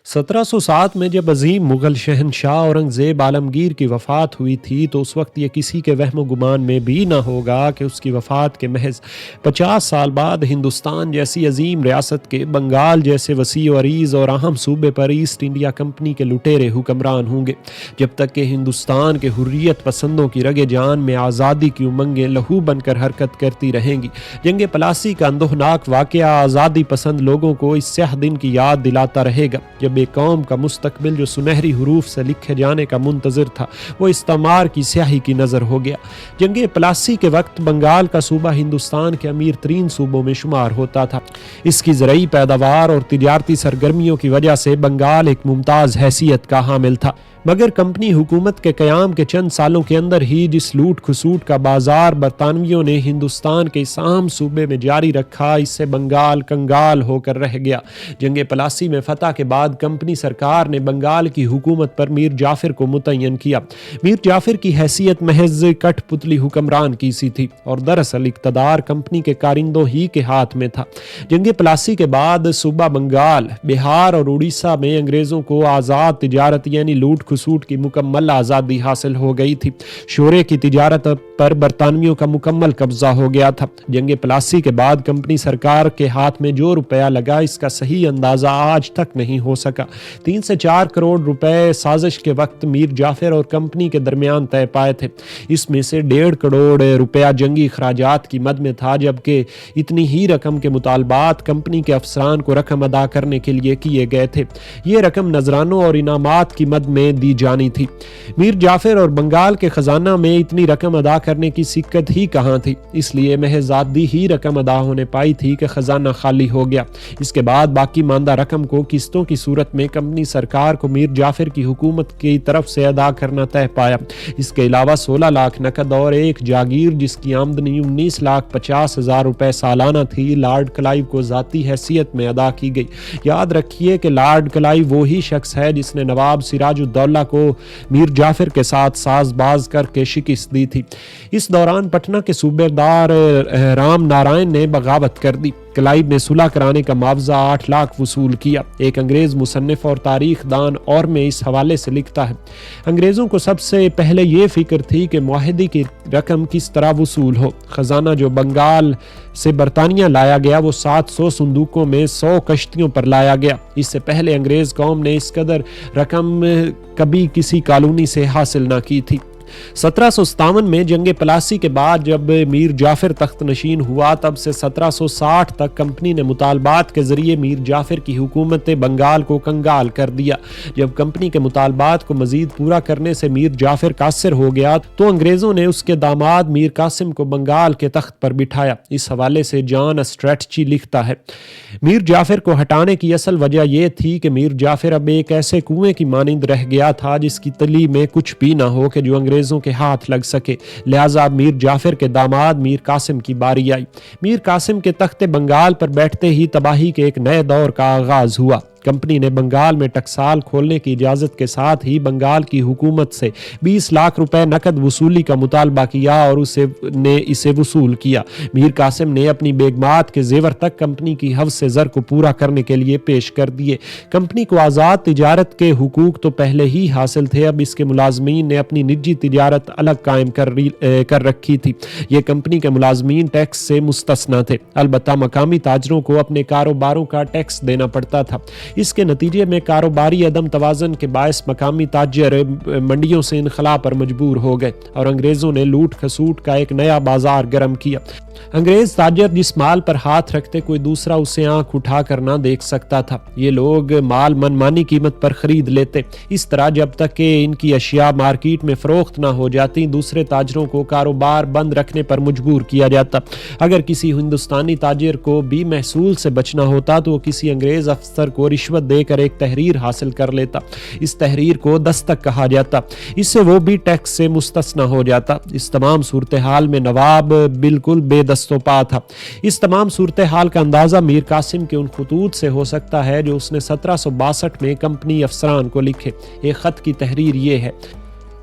1707 میں جب عظیم مغل شہنشاہ اورنگزیب عالمگیر کی وفات ہوئی تھی تو اس وقت یہ کسی کے وہم و گمان میں بھی نہ ہوگا کہ اس کی وفات کے محض 50 سال بعد ہندوستان جیسی عظیم ریاست کے بنگال جیسے وسیع و عریض اور اہم صوبے پر ایسٹ انڈیا کمپنی کے لٹیرے حکمران ہوں گے، جب تک کہ ہندوستان کے حریت پسندوں کی رگ جان میں آزادی کی امنگیں لہو بن کر حرکت کرتی رہیں گی۔ جنگ پلاسی کا اندوہناک واقعہ آزادی پسند لوگوں کو اس سیاہ دن کی یاد دلاتا رہے گا جب ایک قوم کا مستقبل جو سنہری حروف سے لکھے جانے کا منتظر تھا وہ استعمار کی سیاہی کی نظر ہو گیا۔ جنگ پلاسی کے وقت بنگال کا صوبہ ہندوستان کے امیر ترین صوبوں میں شمار ہوتا تھا۔ اس کی زرعی پیداوار اور تجارتی سرگرمیوں کی وجہ سے بنگال ایک ممتاز حیثیت کا حامل تھا، مگر کمپنی حکومت کے قیام کے چند سالوں کے اندر ہی جس لوٹ کھسوٹ کا بازار برطانویوں نے ہندوستان کے اس اہم صوبے میں جاری رکھا، اس سے بنگال کنگال ہو کر رہ گیا۔ جنگ پلاسی میں فتح کے بعد کمپنی سرکار نے بنگال کی حکومت پر میر جعفر کو متعین کیا۔ میر جعفر کی حیثیت محض کٹ پتلی حکمران کی سی تھی اور دراصل اقتدار کمپنی کے کارندوں ہی کے ہاتھ میں تھا۔ جنگ پلاسی کے بعد صوبہ بنگال، بہار اور اڑیسہ میں انگریزوں کو آزاد تجارت یعنی لوٹ کھسوٹ کی مکمل آزادی حاصل ہو گئی تھی۔ شورے کی تجارت پر برطانویوں کا مکمل قبضہ ہو گیا تھا۔ جنگ پلاسی کے بعد کمپنی سرکار کے ہاتھ میں جو روپیہ لگا اس کا صحیح اندازہ آج تک نہیں ہو سکا۔ 3 سے 4 کروڑ روپے سازش کے وقت میر جعفر اور کمپنی کے درمیان طے پائے تھے۔ اس میں سے 1.5 کروڑ روپیہ جنگی اخراجات کی مد میں تھا، جبکہ اتنی ہی رقم کے مطالبات کمپنی کے افسران کو رقم ادا کرنے کے لیے کیے گئے تھے۔ یہ رقم نذرانوں اور انعامات کی مد میں دی جانی تھی۔ میر جعفر اور بنگال کے خزانہ میں اتنی رقم ادا کرنے کی سکت ہی کہاں تھی، اس لیے محض آدھی ہی رقم ادا ہونے پائی تھی کہ خزانہ خالی ہو گیا۔ اس کے بعد باقی ماندہ رقم کو قسطوں کی صورت میں کمپنی سرکار کو میر جعفر کی حکومت کی طرف سے ادا کرنا طے پایا۔ اس کے علاوہ 16 لاکھ نقد اور ایک جاگیر جس کی آمدنی 19,50,000 روپے سالانہ تھی، لارڈ کلائیو کو ذاتی حیثیت میں ادا کی گئی۔ یاد رکھیے کہ لارڈ کلائیو وہی شخص ہے جس نے نواب سراج الدولہ کو میر جعفر کے ساتھ ساز باز کر کے شکست دی تھی۔ اس دوران پٹنہ کے صوبیدار رام نارائن نے بغاوت کر دی۔ کلائیو نے صلح کرانے کا معاوضہ 8 لاکھ وصول کیا۔ ایک انگریز مصنف اور تاریخ دان اور میں اس حوالے سے لکھتا ہے، انگریزوں کو سب سے پہلے یہ فکر تھی کہ معاہدے کی رقم کس طرح وصول ہو۔ خزانہ جو بنگال سے برطانیہ لایا گیا وہ 700 صندوقوں میں 100 کشتیوں پر لایا گیا۔ اس سے پہلے انگریز قوم نے اس قدر رقم کبھی کسی کالونی سے حاصل نہ کی تھی۔ 1757 میں جنگ پلاسی کے بعد جب میر جعفر تخت نشین ہوا، تب سے 1760 تک کمپنی نے مطالبات کے ذریعے میر جعفر کی حکومت بنگال کو کنگال کر دیا۔ جب کمپنی کے مطالبات کو مزید پورا کرنے سے میر جعفر قاصر ہو گیا تو انگریزوں نے اس کے داماد میر قاسم کو بنگال کے تخت پر بٹھایا۔ اس حوالے سے جان اسٹریٹجی لکھتا ہے، میر جعفر کو ہٹانے کی اصل وجہ یہ تھی کہ میر جعفر اب ایک ایسے کنویں کی مانند رہ گیا تھا جس کی تلی میں کچھ بھی نہ ہو کہ جو انگریزوں کے ہاتھ لگ سکے، لہٰذا میر جعفر کے داماد میر قاسم کی باری آئی۔ میر قاسم کے تخت بنگال پر بیٹھتے ہی تباہی کے ایک نئے دور کا آغاز ہوا۔ کمپنی نے بنگال میں ٹکسال کھولنے کی اجازت کے ساتھ ہی بنگال کی حکومت سے 20 لاکھ روپے نقد وصولی کا مطالبہ کیا اور اسے وصول کیا۔ میر قاسم نے اپنی بیگمات کے زیور تک کمپنی کی حوض زر کو پورا کرنے کے لیے پیش کر دیے۔ کمپنی کو آزاد تجارت کے حقوق تو پہلے ہی حاصل تھے، اب اس کے ملازمین نے اپنی نجی تجارت الگ قائم کر رکھی تھی۔ یہ کمپنی کے ملازمین ٹیکس سے مستثنی تھے، البتہ مقامی تاجروں کو اپنے کاروباروں کا ٹیکس دینا پڑتا تھا۔ اس کے نتیجے میں کاروباری عدم توازن کے باعث مقامی تاجر منڈیوں سے انخلا پر مجبور ہو گئے اور انگریزوں نے لوٹ کھسوٹ کا ایک نیا بازار گرم کیا۔ انگریز تاجر جس مال پر ہاتھ رکھتے کوئی دوسرا اسے آنکھ اٹھا کر نہ دیکھ سکتا تھا۔ یہ لوگ مال منمانی قیمت پر خرید لیتے۔ اس طرح جب تک کہ ان کی اشیاء مارکیٹ میں فروخت نہ ہو جاتی، دوسرے تاجروں کو کاروبار بند رکھنے پر مجبور کیا جاتا۔ اگر کسی ہندوستانی تاجر کو بھی محصول سے بچنا ہوتا تو وہ کسی انگریز افسر کو رشوت دے کر ایک تحریر حاصل کر لیتا۔ اس تحریر کو دستک کہا جاتا، اس سے وہ بھی ٹیکس سے مستثنی ہو جاتا۔ اس تمام صورتحال میں نواب بالکل بے دست و پا تھا۔ اس تمام صورتحال کا اندازہ میر قاسم کے ان خطوط سے ہو سکتا ہے جو اس نے 1762 میں کمپنی افسران کو لکھے۔ ایک خط کی تحریر یہ ہے،